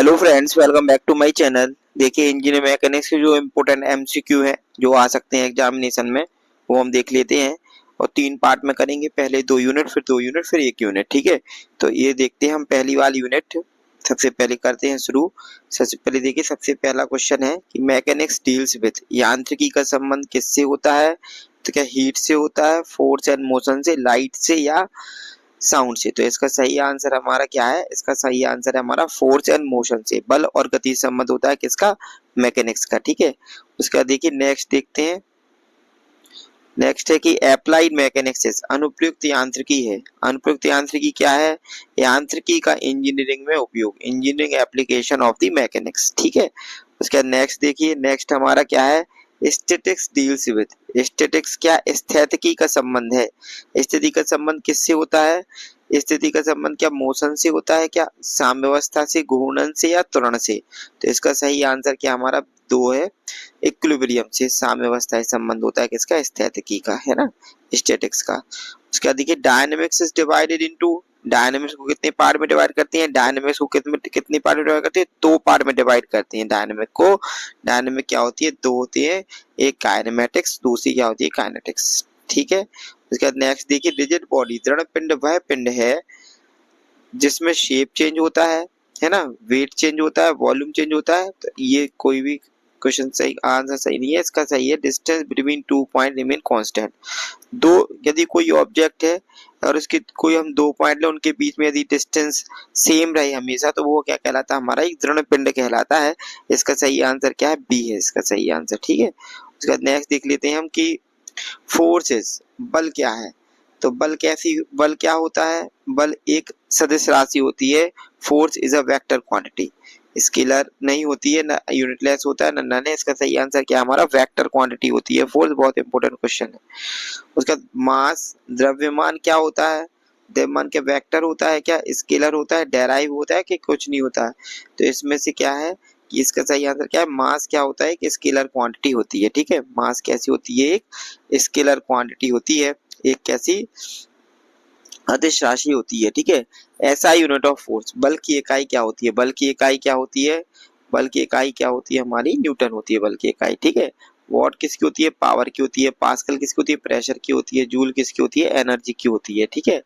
Hello friends, welcome back to my channel. देखिए, engineering mechanics के जो इम्पोर्टेंट एमसीक्यू है जो आ सकते हैं एग्जामिनेशन में, वो हम देख लेते हैं। और 3 पार्ट में करेंगे, पहले 2 यूनिट, फिर 2 यूनिट, फिर 1 यूनिट। ठीक है, तो ये देखते हैं हम पहली वाली यूनिट। सबसे पहले करते हैं शुरू। सबसे पहले देखिए, सबसे पहला क्वेश्चन है कि मैकेनिक्स डील्स विद, यांत्रिकी का संबंध किससे होता है? तो क्या हीट से होता है, फोर्स एंड मोशन से, लाइट से, या साउंड से? तो इसका सही आंसर हमारा क्या है? इसका सही आंसर है हमारा फोर्स एंड मोशन से। बल और गति से संबंध होता है किसका? मैकेनिक्स का। ठीक है, उसका देखिए नेक्स्ट देखते हैं। नेक्स्ट है कि अप्लाइड मैकेनिक्स अनुप्रयुक्त यांत्रिकी है। अनुप्रयुक्त यांत्रिकी क्या है? यांत्रिकी का इंजीनियरिंग में उपयोग, engineering application of the mechanics. ठीक है, उसके बाद नेक्स्ट देखिए, नेक्स्ट हमारा क्या है? स्टैटिक्स डील्स विद, स्टैटिक्स क्या? स्थितिकी का संबंध है। स्थिति का संबंध किससे होता है? स्थिति का संबंध क्या मोशन से होता है, क्या साम्यावस्था से, घूर्णन से, या त्वरण से? तो इसका सही आंसर क्या हमारा 2 है, इक्विलिब्रियम से, साम्यावस्था से संबंध होता है किसका? स्थितिकी का, है ना, स्टैटिक्स का। उसके बाद देखिए, dynamics is divided into, dynamics को कितने पार्ट में डिवाइड करती हैं? डायनेमिक्स को कितने पार्ट में डिवाइड करती है? 2 पार्ट में डिवाइड करती हैं डायनेमिक को। डायनेमिक क्या होती है? 2 होती है, एक काइनेमेटिक्स, दूसरी क्या होती है? काइनेटिक्स। ठीक है, उसके बाद नेक्स्ट देखिए, रिजिड बॉडी, दृढ़ पिंड वह पिंड है जिसमें शेप चेंज होता है ना, वेट चेंज होता है, वॉल्यूम चेंज होता है। तो ये कोई भी क्वेश्चन सही आंसर सही नहीं है, इसका सही है distance between 2 point remain constant. दो, यदि कोई ऑब्जेक्ट है और उसके कोई हम 2 पॉइंट ले, उनके बीच में यदि डिस्टेंस सेम रहे हमेशा, तो वो क्या कहलाता है? हमारा एक दृढ़ पिंड कहलाता है। इसका सही आंसर क्या है? बी है इसका सही आंसर। ठीक है, उसके बाद नेक्स्ट देख लेते हैं हम कि फोर्सेस, बल क्या है? तो बल क्या होता है? बल एक सदिश राशि होती है। Force is a vector quantity, scalar नहीं होती है, ना यूनिटलेस होता है, ना नन है। इसका सही आंसर क्या हमारा? वेक्टर क्वांटिटी होती है फोर्स। बहुत इंपॉर्टेंट क्वेश्चन है। उसका मास, द्रव्यमान क्या होता है? द्रव्यमान क्या वेक्टर होता है, क्या स्केलर होता है, डेराइव होता है, कि कुछ नहीं होता है? तो इसमें से क्या है कि इसका सही आंसर क्या है? मास क्या होता है? कि स्केलर क्वांटिटी होती है। ठीक है, मास कैसी होती है? एक स्केलर क्वांटिटी होती है, एक कैसी? अदिश राशि होती है। ठीक है, ऐसा यूनिट ऑफ फोर्स। बल की इकाई क्या होती है? बल की इकाई क्या होती है? बल की इकाई क्या होती है हमारी? न्यूटन होती है बल की इकाई। ठीक है, वॉट किसकी होती है? पावर की होती है। पास्कल किसकी होती है? प्रेशर की होती है। जूल किसकी होती है? एनर्जी की होती है। ठीक है,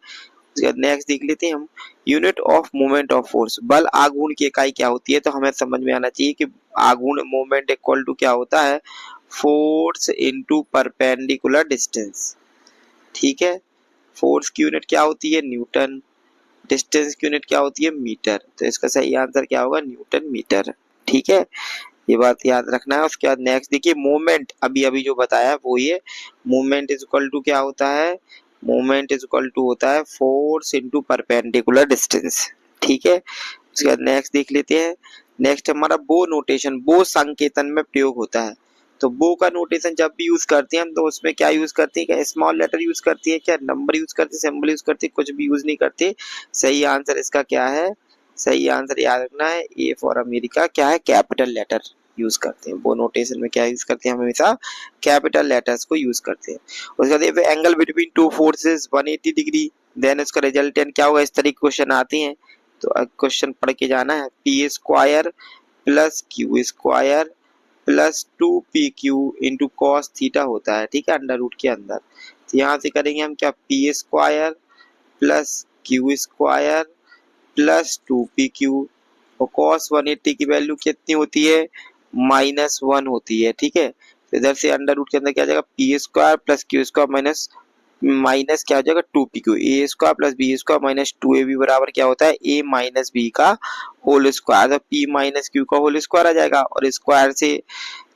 उसके बाद नेक्स्ट देख लेते हैं हम, unit of movement of force. बल आघूर्ण की इकाई क्या होती है? तो हमें समझ में आना चाहिए कि आघूर्ण मूवमेंट इक्वल टू क्या होता है? Force into perpendicular distance. ठीक है, फोर्स की यूनिट क्या होती है? न्यूटन। डिस्टेंस की यूनिट क्या होती है? मीटर। तो इसका सही आंसर क्या होगा? Newton metre. ठीक है, ये बात याद रखना है। उसके बाद नेक्स्ट देखिए, मूवमेंट अभी अभी जो बताया वो ये, मूवमेंट इज इक्वल टू क्या होता है? मूवमेंट इज इक्वल टू होता है फोर्स इनटू परपेंडिकुलर डिस्टेंस। ठीक है, उसके बाद नेक्स्ट देख लेते हैं। नेक्स्ट हमारा बो नोटेशन, बो संकेतन में प्रयोग होता है। तो बो का नोटेशन जब भी यूज करते हैं हम, तो उसमें क्या यूज करते हैं? क्या स्मॉल लेटर यूज करती है, क्या नंबर यूज करते हैं, सिंबल यूज करते हैं? कुछ भी यूज नहीं करते। सही आंसर इसका क्या है? सही आंसर याद रखना है, ए फॉर अमेरिका। क्या है? कैपिटल लेटर यूज करते हैं। वो नोटेशन में क्या यूज करते हैं? हम हमेशा कैपिटल लेटर्स को यूज करते हैं। उसके बाद angle between two forces 180 degree, then उसका रिजल्टेंट क्या होगा? इस तरह के क्वेश्चन आते हैं, तो क्वेश्चन पढ़ के जाना है। P square plus Q square plus 2pq into cos theta होता है। ठीक है, अंडर रूट के अंदर। तो यहाँ से करेंगे हम क्या? P square plus Q square plus 2pq, और cos 180 की वैल्यू कितनी होती है? -1 होती है। ठीक है, तो इधर से अंडर रूट के अंदर क्या आ जाएगा? P square plus Q square minus minus क्या हो जाएगा? 2pq, A square plus B square minus 2ab बराबर क्या होता है? a माइनस बी का होल स्क्वायर। तो p माइनस क्यू का होल स्क्वायर आ जाएगा, और स्क्वायर से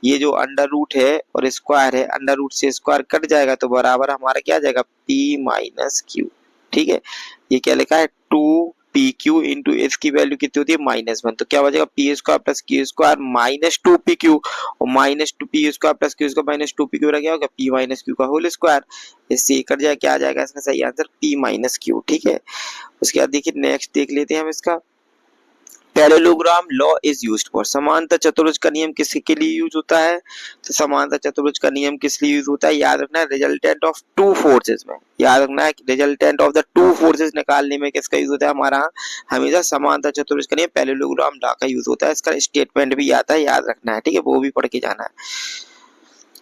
ये जो अंडर रूट है और स्क्वायर है, अंडर रूट से स्क्वायर कट जाएगा, तो बराबर हमारा क्या आ जाएगा? p माइनस क्यू। ठीक है, ये क्या लिखा है? 2pq इंटू इसकी वैल्यू कितनी होती है? -1। तो क्या हो जाएगा? P square plus Q square minus 2pq, और minus 2p square plus Q square minus 2pq क्या होगा? p माइनस क्यू का होल स्क्वायर। इससे कट जाए, क्या आ जाएगा इसका सही आंसर? p माइनस क्यू। ठीक है, उसके बाद देखिए नेक्स्ट देख लेते हैं हम इसका। Parallelogram law is used for, समांतर चतुर्भुज का नियम किसके लिए यूज होता है? तो समांतर चतुर्भुज का नियम किस लिए यूज होता है? याद रखना है रिजल्टेंट ऑफ टू फोर्सेस में, याद रखना है resultant of the two forces निकालने में किसका यूज होता है हमारा? हमेशा समांतर चतुर्भुज का नियम पैरेललोग्राम लॉ का यूज होता है। इसका स्टेटमेंट भी आता है, याद रखना है, ठीक है, वो भी पढ़ के जाना है।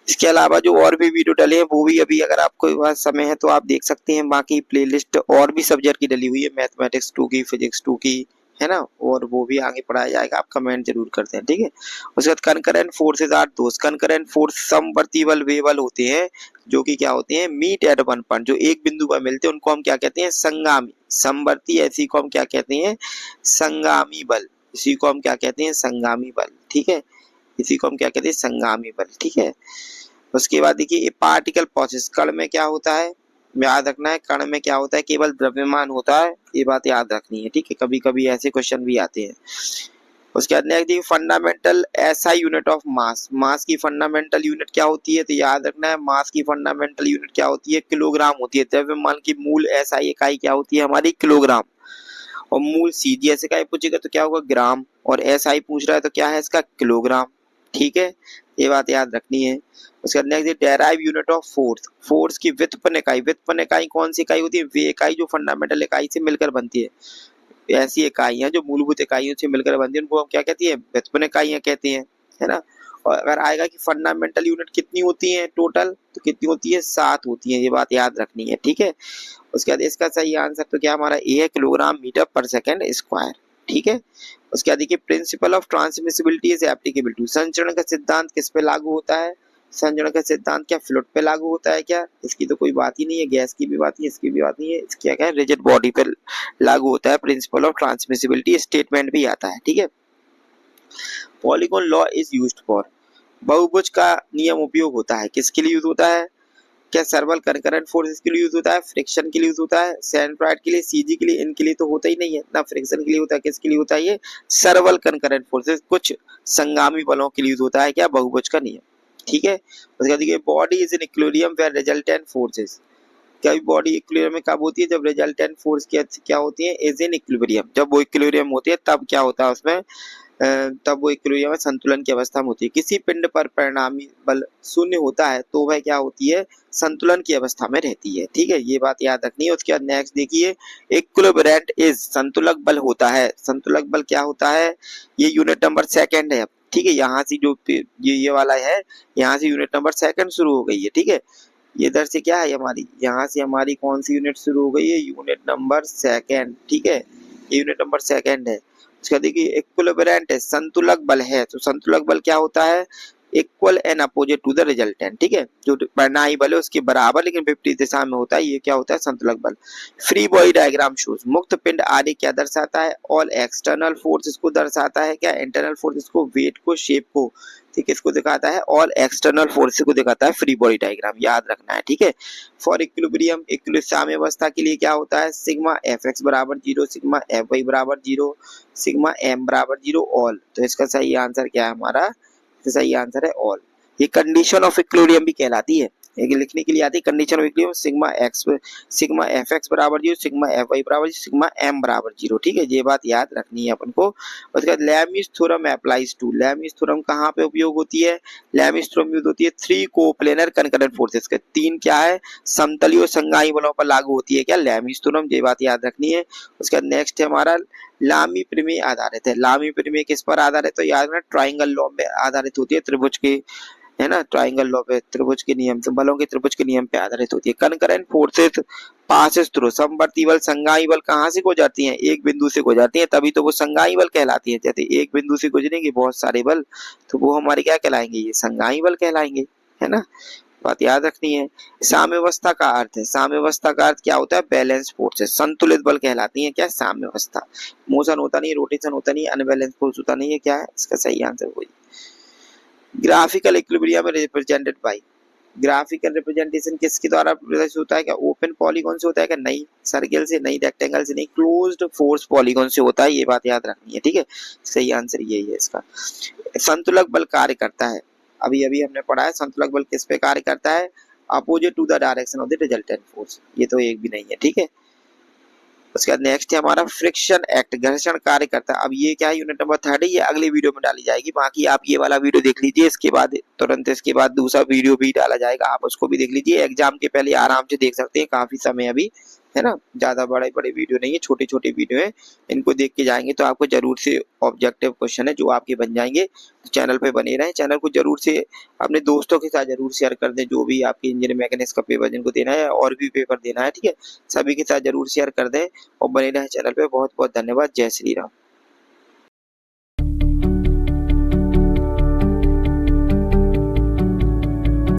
इसके अलावा जो और भी वीडियो डले हैं वो भी अभी अगर आपको पास समय है तो आप देख सकते हैं। बाकी प्लेलिस्ट और भी सब्जेक्ट की डली हुई है, मैथमेटिक्स 2 की, फिजिक्स 2 की, है ना, और वो भी आगे पढ़ाया जाएगा। आप कमेंट जरूर करते हैं, ठीक है। उसके बाद concurrent forces are those, concurrent force समवर्ती बल वे बल होते हैं जो कि क्या होते हैं? मीट एट वन पॉइंट, जो एक बिंदु पर मिलते हैं उनको हम क्या कहते हैं? संगामी। समवर्ती ऐसी को हम क्या कहते हैं? संगामी बल। इसी को हम क्या कहते हैं? संगामी बल, ठीक है। इसी को हम क्या कहते हैं? संगामी बल, ठीक है। उसके बाद देखिए ये पार्टिकल प्रोसेस, कण में क्या होता है? याद रखना है, कण में क्या होता है? केवल द्रव्यमान होता है, ये बात याद रखनी है, ठीक है। कभी कभी ऐसे क्वेश्चन भी आते हैं। उसके बाद नेक्स्ट देखिए fundamental SI unit of mass, mass की फंडामेंटल यूनिट क्या होती है? तो याद रखना है मास की फंडामेंटल यूनिट क्या होती है? किलोग्राम होती है। द्रव्यमान की मूल एसआई इकाई क्या होती है हमारी? किलोग्राम। और मूल सीधी ऐसे इकाई पूछेगा तो क्या होगा? ग्राम। और एसआई पूछ रहा है तो क्या है इसका? किलोग्राम, ठीक है, ये बात याद रखनी है। उसके बाद next derive unit of force, force की व्युत्पन्न इकाई, व्युत्पन्न इकाई कौन सी इकाई होती है? वे इकाई जो फंडामेंटल इकाई से मिलकर बनती है। ऐसी इकाइयां जो मूलभूत इकाइयों से मिलकर बनती है उनको हम क्या कहती है? व्युत्पन्न इकाइयां कहते हैं, है ना। और अगर आएगा कि फंडामेंटल यूनिट कितनी होती है टोटल, तो कितनी होती है? 7 होती है, ये बात याद रखनी है, ठीक है। उसके बाद इसका सही आंसर तो क्या हमारा ए है, kilogram metre per second square, ठीक है। उसके बाद देखिए principle of transmissibility is applicable to, संचरण का सिद्धांत किस पे लागू होता है? संचरण का सिद्धांत क्या फ्लूइड पे लागू होता है क्या? इसकी तो कोई बात ही नहीं है, गैस की भी बात नहीं है, इसकी भी बात नहीं है, इसकी क्या है? रिजिड बॉडी पे लागू होता है प्रिंसिपल ऑफ ट्रांसमिसिबिलिटी, स्टेटमेंट भी आता है, ठीक है। Polygon law is used for, बहुभुज का नियम उपयोग होता है, किसके लिए यूज होता है? क्या सर्वल कंकरेंट फोर्सेस के लिए यूज होता है? फ्रिक्शन के लिए यूज होता है? सेंट्रॉइड के लिए, सीजी के लिए, इनके लिए तो होता ही नहीं है ना। फ्रिक्शन के लिए होता है, किसके लिए होता है? ये सर्वल कंकरेंट फोर्सेस, कुछ संगामी बलों के लिए यूज होता है क्या? बहुभुज का नियम, ठीक है। उसके बाद देखिए body is in equilibrium where resultant forces, क्या बॉडी इक्विलिब्रियम में कब होती है? जब रिजल्टेंट फोर्स क्या होती है? इज इन इक्विलिब्रियम, जब वो इक्विलिब्रियम होती है तब क्या होता है उसमें? तब वो इक्विलिब्रियम में संतुलन की अवस्था में होती है। किसी पिंड पर परिणामी बल शून्य होता है तो वह क्या होती है? संतुलन की अवस्था में रहती है, ठीक है, ये बात याद रखनी है। उसके बाद नेक्स्ट देखिए इक्विलिब्रेंट इज, संतुलक बल होता है, संतुलक बल क्या होता है? ये यूनिट नंबर सेकंड है, ठीक है। यहाँ से जो ये वाला है, यहाँ से यूनिट नंबर सेकंड शुरू हो गई है, ठीक है। ये इधर से क्या है हमारी? यहाँ से हमारी कौन सी यूनिट शुरू हो गई है? यूनिट नंबर सेकंड, ठीक है, ये यूनिट नंबर सेकंड है। उसका देखिए इक्विलिब्रेंट है, संतुलक बल है, तो संतुलक बल क्या होता है? Equal and opposite to the resultant, ठीक है, जो परिणामी बल है उसके बराबर लेकिन विपरीत दिशा में होता है, ये क्या होता है? संतुलक बल। फ्री बॉडी डायग्राम शोज, मुक्त पिंड आदि क्या दर्शाता है? ऑल एक्सटर्नल फोर्स इसको दर्शाता है क्या? इंटरनल फोर्स इसको, वेट को, शेप को, ठीक है, इसको दिखाता है, ऑल एक्सटर्नल फोर्स को दिखाता है फ्री बॉडी डायग्राम, याद रखना है, ठीक है। फॉर इक्विलिब्रियम, साम्य अवस्था के लिए क्या होता है? सिग्मा एफ एक्स बराबर 0, सिग्मा एफ वाई बराबर 0, सिग्मा एम बराबर 0 ऑल। तो इसका सही आंसर क्या है हमारा? तो सही आंसर है ऑल। ये कंडीशन ऑफ इक्विलिब्रियम भी कहलाती है, ये लिखने के लिए आती है condition of equilibrium, sigma F x बराबर 0, सिग्मा एफ वाई बराबर 0, सिग्मा एम बराबर 0, ठीक है, ये बात याद रखनी है अपन को। उसके बाद Lami's theorem applies to, Lami's theorem कहाँ पे उपयोग होती है? लैमिस थ्योरम यूज होती है 3 कोप्लेनर कंकरेंट फोर्सेस के, 3 क्या है? समतलीय और संगामी बलों पर लागू होती है क्या? लैमिस थ्योरम, ये बात याद रखनी है। उसके बाद नेक्स्ट है हमारा लामी प्रमेय आधारित है, लामी प्रमेय किस पर आधारित है? तो याद रखना ट्राइंगल लॉ पे आधारित होती है, त्रिभुज के, है ना, ट्राइंगल लॉ पे, त्रिभुज के नियम से, बलों के त्रिभुज के नियम पे आधारित होती है। कंकरेंट फोर्सेस पासेस थ्रू, समवर्ती बल, संगामी बल कहाँ से गुजरती हैं? एक बिंदु से गुजरती हैं, तभी तो वो संगामी बल कहलाती है। जैसे एक बिंदु से गुजरेंगे बहुत सारे बल तो वो हमारे क्या कहलाएंगे? ये संगामी बल कहलाएंगे, है ना, बात याद रखनी है। साम्यावस्था का अर्थ है, साम्यावस्था का अर्थ क्या होता है? बैलेंस फोर्सेस, संतुलित बल कहलाती है क्या? साम्यावस्था। मोशन होता नहीं, रोटेशन होता नहीं, अनबैलेंस फोर्स होता नहीं है, क्या है इसका सही आंसर? वही। Graphical equilibrium represented by, graphical representation किसके द्वारा प्रदर्शित होता है? क्या ओपन पॉलीगॉन से होता है? क्या नहीं सर्किल से, नहीं रेक्टेंगल से, नहीं क्लोज्ड फोर्स पॉलीगॉन से होता है, ये बात याद रखनी है, ठीक है, सही आंसर यही है इसका। संतुलक बल कार्य करता है, अभी अभी हमने पढ़ा है संतुलक बल किस पे कार्य करता है? Opposite to the direction of the resultant force, ये तो एक भी नहीं है, ठीक है। उसके बाद नेक्स्ट है हमारा फ्रिक्शन एक्ट, घर्षण कार्य करता है। अब ये क्या है, यूनिट नंबर 3 है, ये अगले वीडियो में डाली जाएगी। बाकी आप ये वाला वीडियो देख लीजिए, इसके बाद तुरंत इसके बाद दूसरा वीडियो भी डाला जाएगा, आप उसको भी देख लीजिए। एग्जाम के पहले आराम से देख सकते हैं, काफी समय अभी है ना, ज्यादा बड़े बड़े वीडियो नहीं है, छोटे छोटे वीडियो है। इनको देख के जाएंगे तो आपको जरूर से ऑब्जेक्टिव क्वेश्चन है जो आपके बन जाएंगे। तो चैनल पे बने रहें, चैनल को जरूर से अपने दोस्तों के साथ जरूर शेयर कर दें, जो भी आपके इंजीनियरिंग मैकेनिक्स का पेपर जिनको देना है और भी पेपर देना है, ठीक है, सभी के साथ जरूर शेयर कर दें और बने रहें चैनल पे। बहुत बहुत धन्यवाद। जय श्री राम।